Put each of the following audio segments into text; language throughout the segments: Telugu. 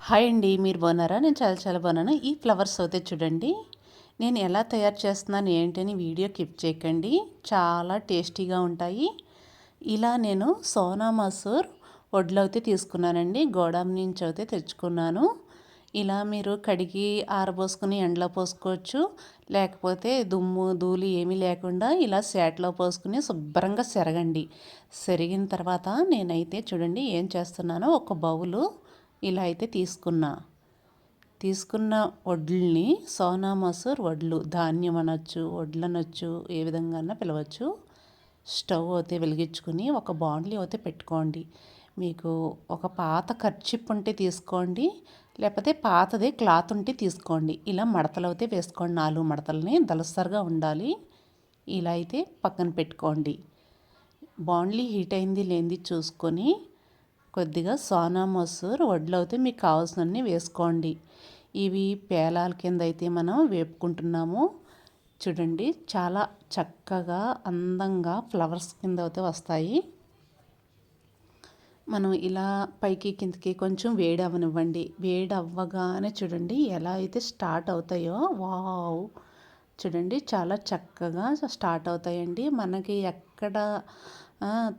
హాయ్ అండి. మీరు బాగున్నారా? నేను చాలా చాలా బాగున్నాను. ఈ ఫ్లవర్స్ అయితే చూడండి. నేను ఎలా తయారు చేస్తున్నాను ఏంటని వీడియో స్కిప్ చేయకండి. చాలా టేస్టీగా ఉంటాయి. ఇలా నేను సోనా మసూర్ వడ్లు అయితే తీసుకున్నానండి. గోడాం నుంచి అయితే తెచ్చుకున్నాను. ఇలా మీరు కడిగి ఆరబోసుకుని ఎండలో పోసుకోవచ్చు. లేకపోతే దుమ్ము ధూళి ఏమీ లేకుండా ఇలా సేటలో పోసుకుని శుభ్రంగా సెరగండి. సెరిగిన తర్వాత నేనైతే చూడండి ఏం చేస్తున్నానో ఒక బౌలు ఇలా అయితే తీసుకున్న వడ్లని సోనా మసూర్ వడ్లు ధాన్యం అనొచ్చు, వడ్లు అనొచ్చు, ఏ విధంగా అన్నా పిలవచ్చు. స్టవ్ అయితే వెలిగించుకుని ఒక బాండ్లీ అయితే పెట్టుకోండి. మీకు ఒక పాత కర్చిప్ ఉంటే తీసుకోండి, లేకపోతే పాతదే క్లాత్ ఉంటే తీసుకోండి. ఇలా మడతలు అయితే వేసుకోండి. 4 మడతలని దలసరిగా ఉండాలి. ఇలా అయితే పక్కన పెట్టుకోండి. బాండ్లీ హీట్ అయింది లేనిది చూసుకొని కొద్దిగా సోనా మసూర్ వడ్లు అయితే మీకు కావాల్సినన్ని వేసుకోండి. ఇవి పేలాల కింద అయితే మనం వేపుకుంటున్నాము. చూడండి చాలా చక్కగా అందంగా ఫ్లవర్స్ కింద అయితే వస్తాయి. మనం ఇలా పైకి కిందకి కొంచెం వేడి అవ్వనివ్వండి. వేడి అవ్వగానే చూడండి ఎలా అయితే స్టార్ట్ అవుతాయో, వావ్! చూడండి చాలా చక్కగా స్టార్ట్ అవుతాయండి. మనకి ఎక్కడ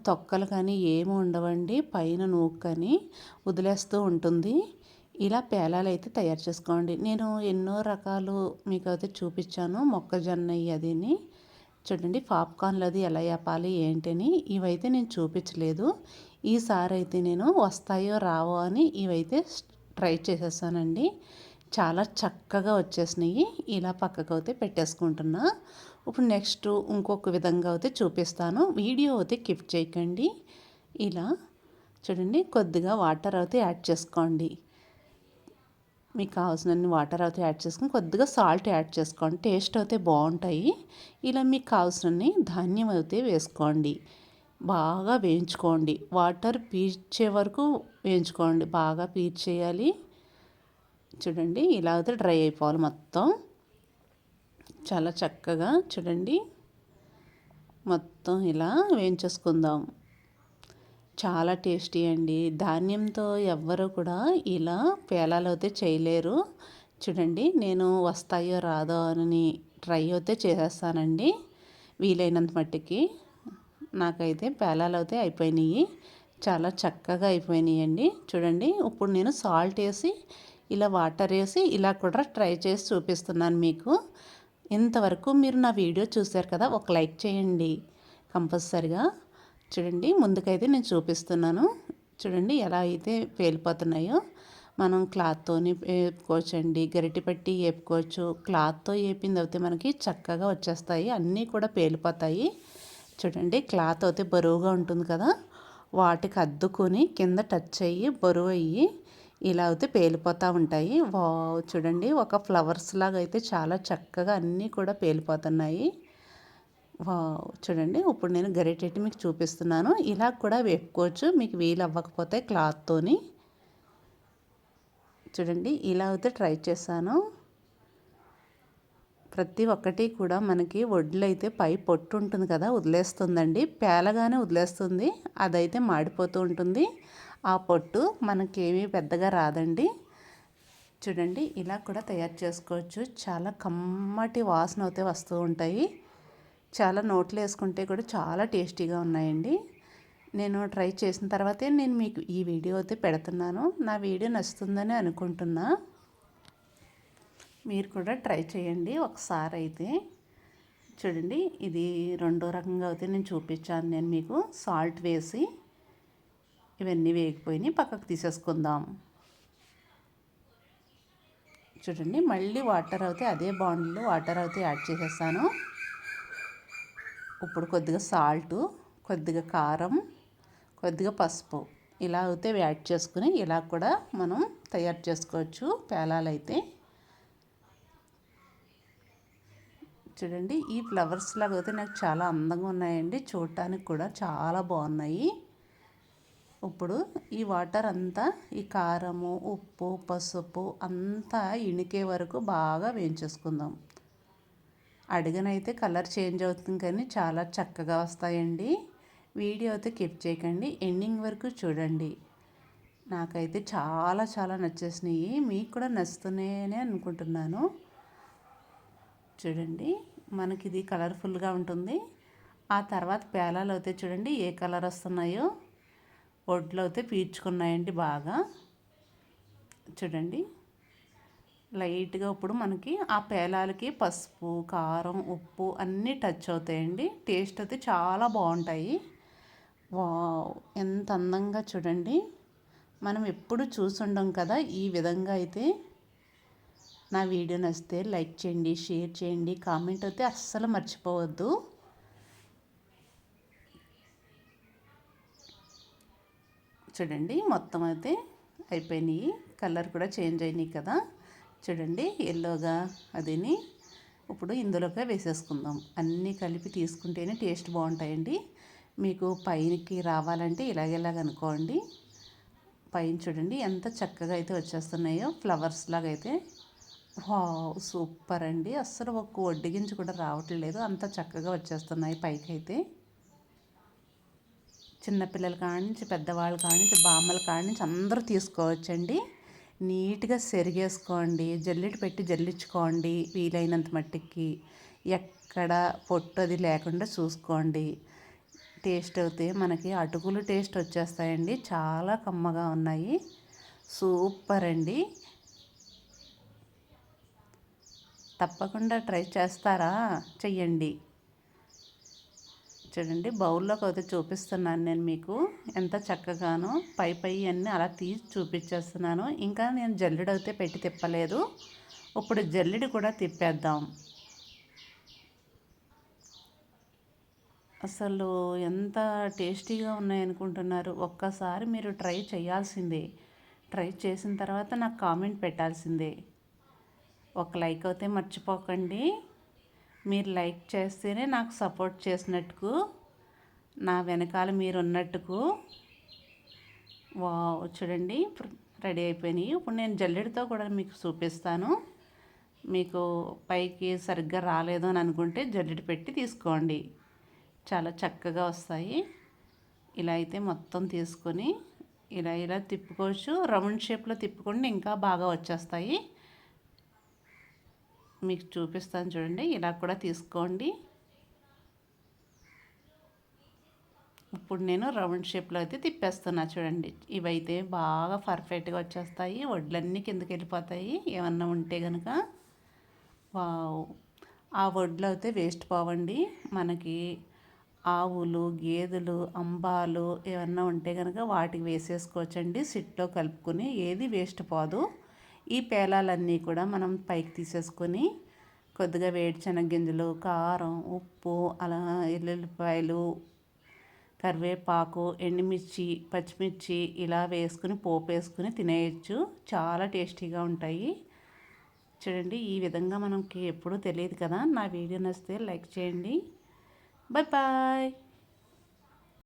తొక్కలు కానీ ఏమి ఉండవండి. పైన నూకు కానీ వదిలేస్తూ ఉంటుంది. ఇలా పేలాలు అయితే తయారు చేసుకోండి. నేను ఎన్నో రకాలు మీకు అయితే చూపించాను. మొక్కజొన్న అదిని చూడండి పాప్కార్న్లు అది ఎలా వేపాలి ఏంటని ఇవైతే నేను చూపించలేదు. ఈసారి అయితే నేను వస్తాయో రావో అని ఇవైతే ట్రై చేసేసానండి. చాలా చక్కగా వచ్చేసినాయి. ఇలా పక్కకు అయితే పెట్టేసుకుంటున్నా. ఇప్పుడు నెక్స్ట్ ఇంకొక విధంగా అయితే చూపిస్తాను. వీడియో అయితే స్కిప్ చేయకండి. ఇలా చూడండి కొద్దిగా వాటర్ అయితే యాడ్ చేసుకోండి. మీకు కావాల్సినన్ని వాటర్ అయితే యాడ్ చేసుకొని కొద్దిగా సాల్ట్ యాడ్ చేసుకోండి. టేస్ట్ అయితే బాగుంటాయి. ఇలా మీకు కావాల్సినన్ని ధాన్యం అయితే వేసుకోండి. బాగా వేయించుకోండి. వాటర్ పీల్చే వరకు వేయించుకోండి. బాగా పీల్చేయాలి. చూడండి ఇలా అయితే డ్రై అయిపోవాలి మొత్తం. చాలా చక్కగా చూడండి మొత్తం ఇలా వేయించేసుకుందాం. చాలా టేస్టీ అండి. ధాన్యంతో ఎవ్వరు కూడా ఇలా పేలాలు అయితే చేయలేరు. చూడండి నేను వస్తాయో రాదో అని ట్రై అయితే చేసేస్తానండి వీలైనంత మట్టుకి. నాకైతే పేలాలు అయితే అయిపోయినాయి. చాలా చక్కగా అయిపోయినాయండి. చూడండి ఇప్పుడు నేను సాల్ట్ వేసి ఇలా వాటర్ వేసి ఇలా కూడా ట్రై చేసి చూపిస్తున్నాను మీకు. ఇంతవరకు మీరు నా వీడియో చూశారు కదా, ఒక లైక్ చేయండి కంపల్సరిగా. చూడండి ముందుకైతే నేను చూపిస్తున్నాను. చూడండి ఎలా అయితే పేలిపోతున్నాయో. మనం క్లాత్తోని వేపుకోవచ్చండి, గరిటె పెట్టి వేపుకోవచ్చు. క్లాత్తో వేపింది అయితే మనకి చక్కగా వచ్చేస్తాయి. అన్నీ కూడా పేలిపోతాయి. చూడండి క్లాత్ అయితే బరువుగా ఉంటుంది కదా, వాటికి అద్దుకొని కింద టచ్ అయ్యి బరువు అయ్యి ఇలా అయితే పేలిపోతూ ఉంటాయి. వావ్! చూడండి ఒక ఫ్లవర్స్ లాగా అయితే చాలా చక్కగా అన్నీ కూడా పేలిపోతున్నాయి. వావ్! చూడండి ఇప్పుడు నేను గరిటెట్టి మీకు చూపిస్తున్నాను. ఇలా కూడా వేపుకోవచ్చు మీకు వీలు అవ్వకపోతే క్లాత్తోని. చూడండి ఇలా అయితే ట్రై చేశాను. ప్రతి ఒక్కటి కూడా మనకి వడ్లు అయితే పై పొట్టు ఉంటుంది కదా, వదిలేస్తుందండి. పేలగానే వదిలేస్తుంది. అదైతే మాడిపోతూ ఉంటుంది. ఆ పొట్టు మనకేమీ పెద్దగా రాదండి. చూడండి ఇలా కూడా తయారు చేసుకోవచ్చు. చాలా కమ్మటి వాసన అయితే వస్తూ ఉంటాయి. చాలా నోట్లో వేసుకుంటే కూడా చాలా టేస్టీగా ఉన్నాయండి. నేను ట్రై చేసిన తర్వాతే నేను మీకు ఈ వీడియో అయితే పెడుతున్నాను. నా వీడియో నచ్చుతుందని అనుకుంటున్నా. మీరు కూడా ట్రై చేయండి ఒకసారి అయితే. చూడండి ఇది రెండో రకంగా అయితే నేను చూపించాను నేను మీకు. సాల్ట్ వేసి ఇవన్నీ వేగిపోయినాయి, పక్కకు తీసేసుకుందాం. చూడండి మళ్ళీ వాటర్ అయితే అదే బాండ్లో వాటర్ అయితే యాడ్ చేసేసాను. ఇప్పుడు కొద్దిగా సాల్టు, కొద్దిగా కారం, కొద్దిగా పసుపు ఇలా అయితే యాడ్ చేసుకుని ఇలా కూడా మనం తయారు చేసుకోవచ్చు పేలాలు అయితే. చూడండి ఈ ఫ్లవర్స్ లాగా అయితే నాకు చాలా అందంగా ఉన్నాయండి. చూడటానికి కూడా చాలా బాగున్నాయి. ఇప్పుడు ఈ వాటర్ అంతా ఈ కారము, ఉప్పు, పసుపు అంతా ఇణికే వరకు బాగా వేయించేసుకుందాం. అడుగునైతే కలర్ చేంజ్ అవుతుంది కానీ చాలా చక్కగా వస్తాయండి. వీడియో అయితే స్కిప్ చేయకండి, ఎండింగ్ వరకు చూడండి. నాకైతే చాలా చాలా నచ్చేసినాయి. మీకు కూడా నచ్చుతున్నాయనే అనుకుంటున్నాను. చూడండి, మనకి ఇది కలర్ఫుల్గా ఉంటుంది. ఆ తర్వాత పేలాలు అయితే చూడండి ఏ కలర్ వస్తున్నాయో. ఒడ్లు అయితే పీల్చుకున్నాయండి బాగా. చూడండి లైట్గా ఇప్పుడు మనకి ఆ పేలాలకి పసుపు, కారం, ఉప్పు అన్నీ టచ్ అవుతాయండి. టేస్ట్ అయితే చాలా బాగుంటాయి. వావ్, ఎంత అందంగా చూడండి. మనం ఎప్పుడు చూసుండం కదా ఈ విధంగా అయితే. నా వీడియో నచ్చితే లైక్ చేయండి, షేర్ చేయండి, కామెంట్ అయితే అస్సలు మర్చిపోవద్దు. చూడండి మొత్తం అయితే అయిపోయినాయి. కలర్ కూడా చేంజ్ అయినాయి కదా. చూడండి ఎల్లోగా అదిని. ఇప్పుడు ఇందులోకి వేసేసుకుందాం. అన్నీ కలిపి తీసుకుంటేనే టేస్ట్ బాగుంటాయండి. మీకు పైనకి రావాలంటే ఇలాగేలాగ అనుకోండి. పైన చూడండి ఎంత చక్కగా అయితే వచ్చేస్తున్నాయో ఫ్లవర్స్ లాగా అయితే. వావ్, సూపర్ అండి. అస్సలు ఒక్క ఒడ్డిగించి కూడా రావట్లేదు, అంత చక్కగా వచ్చేస్తున్నాయి పైకి అయితే. చిన్నపిల్లల కానించి పెద్దవాళ్ళ కానించి బామ్మల కానించి అందరూ తీసుకోవచ్చండి. నీట్గా సెరిగేసుకోండి, జల్లెడ పెట్టి జల్లించుకోండి వీలైనంత మట్టికి. ఎక్కడ పొట్టు అది లేకుండా చూసుకోండి. టేస్ట్ అయితే మనకి అటుకులు టేస్ట్ వచ్చేస్తాయండి. చాలా కమ్మగా ఉన్నాయి. సూపర్ అండి. తప్పకుండా ట్రై చేస్తారా? చెయ్యండి. చూడండి బౌల్లోకి అయితే చూపిస్తున్నాను నేను మీకు ఎంత చక్కగానో. పై పై అన్నీ అలా తీసి చూపించేస్తున్నాను. ఇంకా నేను జల్లెడ అయితే పెట్టి తిప్పలేదు. ఇప్పుడు జల్లెడ కూడా తిప్పేద్దాం. అసలు ఎంత టేస్టీగా ఉన్నాయనుకుంటున్నారు. ఒక్కసారి మీరు ట్రై చేయాల్సిందే. ట్రై చేసిన తర్వాత నాకు కామెంట్ పెట్టాల్సిందే. ఒక లైక్ అయితే మర్చిపోకండి. మీరు లైక్ చేస్తేనే నాకు సపోర్ట్ చేసినట్టుకు, నా వెనకాల మీరు ఉన్నట్టుకు. వావ్, చూడండి రెడీ అయిపోయినాయి. ఇప్పుడు నేను జల్లెడతో కూడా మీకు చూపిస్తాను. మీకు పైకి సరిగ్గా రాలేదు అని అనుకుంటే జల్లెడ పెట్టి తీసుకోండి, చాలా చక్కగా వస్తాయి. ఇలా అయితే మొత్తం తీసుకొని ఇలా ఇలా తిప్పుకోవచ్చు. రౌండ్ షేప్లో తిప్పుకోండి, ఇంకా బాగా వచ్చేస్తాయి. మీకు చూపిస్తాను చూడండి. ఇలా కూడా తీసుకోండి. ఇప్పుడు నేను రౌండ్ షేప్లో అయితే తిప్పేస్తున్నా చూడండి. ఇవైతే బాగా పర్ఫెక్ట్గా వచ్చేస్తాయి. వడ్లన్నీ కిందకి వెళ్ళిపోతాయి ఏమన్నా ఉంటే కనుక. వావ్, ఆ వడ్లు అయితే వేస్ట్ పోవండి. మనకి ఆవులు, గేదెలు, అంబాలు ఏమన్నా ఉంటే కనుక వాటికి వేసేసుకోవచ్చండి. సిట్లో కలుపుకొని. ఏది వేస్ట్ పోదు. ఈ పేలాలన్నీ కూడా మనం పైకి తీసేసుకొని కొద్దిగా వేడిశనగ గింజలు, కారం, ఉప్పు, అలా ఎల్లుల్లిపాయలు, కరివేపాకు, ఎండుమిర్చి, పచ్చిమిర్చి ఇలా వేసుకుని పోపు వేసుకుని తినేయచ్చు. చాలా టేస్టీగా ఉంటాయి. చూడండి ఈ విధంగా మనకి ఎప్పుడూ తెలియదు కదా. నా వీడియో నచ్చితే లైక్ చేయండి. Bye bye.